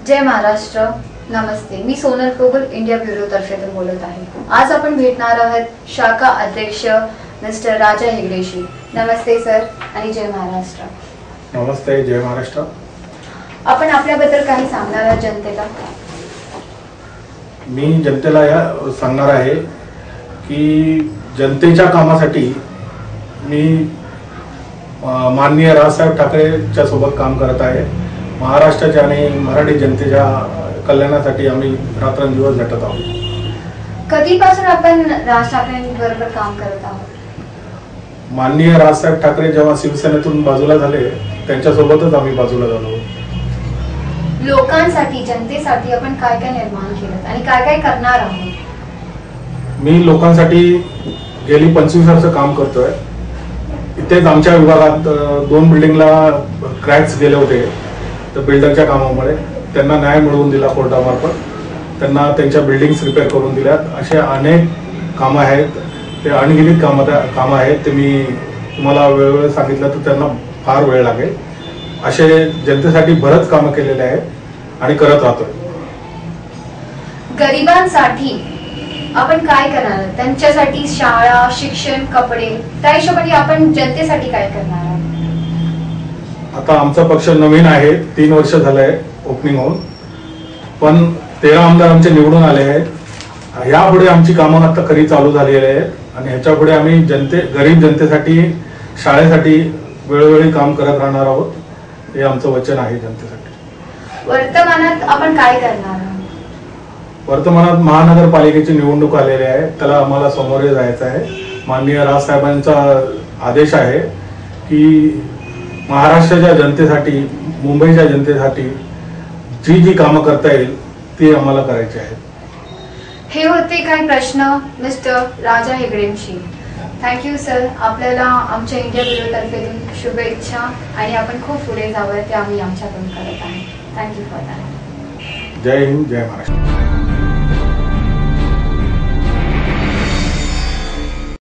जय महाराष्ट्र. नमस्ते. मी Sonal कोगल India bureau तर्फे बोलत आहे. आज आपण भेटणार आहोत शाखा अध्यक्ष मिस्टर राजा हेगडेशी. नमस्ते सर आणि जय महाराष्ट्र. नमस्ते. जय महाराष्ट्र. आपण आपल्याबद्दल काही सांगणार आहात जनतेला? मी जनतेला या सांगणार आहे की जनतेच्या कामासाठी मी माननीय राजसाहेब ठाकरेंच्या सोबत काम करत आहे. महाराष्ट्राच्या आणि मराठी जनतेच्या कल्याणासाठी आम्ही रात्रंदिवस झटत आहोत. कधीपासून आपण राज ठाकरेंबरोबर काम करत आहोत? माननीय राजसाहेब ठाकरे जेव्हा शिवसेनेतून बाजूला झाले त्यांच्यासोबतच आम्ही बाजूला झालो. लोकांसाठी, जनतेसाठी आपण काय काय निर्माण केलं आणि काय काय करणार आहोत? मी लोकांसाठी गेली 25 वर्ष काम करतोय. इथेच आमच्या विभागात 2 बिल्डिंगला क्रॅक्स गेले होते. तर बिल्डरच्या कामामुळे त्यांना न्याय मिळवून दिला कोर्टामार्फत. त्यांना त्यांच्या बिल्डिंग्स रिपेअर करून दिल्यात. असे अनेक कामं आहेत, ते अनगिनित कामं आहेत. ते मी तुम्हाला वेळोवेळी सांगितलं तर त्यांना फार वेळ लागेल. असे जनतेसाठी बरंच कामं केलेले आहेत आणि करत राहतोय. गरिबांसाठी आपण काय करणार? त्यांच्यासाठी शाळा, शिक्षण, कपडे, त्या हिशोबाने आपण जनतेसाठी काय करणार? आता आमचा पक्ष नवीन आहे, 3 वर्ष झालंय ओपनिंग होऊन, पण 13 आमदार आमचे निवडून आले आहेत. यापुढे आमची कामं आता खरी चालू झालेली आहेत आणि ह्याच्या पुढे आम्ही गरीब जनतेसाठी, शाळेसाठी वेळोवेळी काम करत राहणार आहोत. हे आमचं वचन आहे जनतेसाठी. वर्तमानात आपण काय करणार? वर्तमानात महानगरपालिकेची निवडणूक आलेली आहे, त्याला आम्हाला सामोरे जायचं आहे. माननीय राजसाहेबांचा आदेश आहे की महाराष्ट्राच्या जनतेसाठी, मुंबईच्या जनतेसाठी जी कामं करता येईल ती आम्हाला करायची आहेत. हे होते काही प्रश्न मिस्टर राजा हेगडेंशी. Thank you sir. आपल्याला आमच्या इंडिया ब्युरो तर्फे शुभेच्छा आणि आपण खूप पुढे जावं ते आम्ही आमच्याकडून करत आहे. Thank you for that. जय हिंद, जय महाराष्ट्र.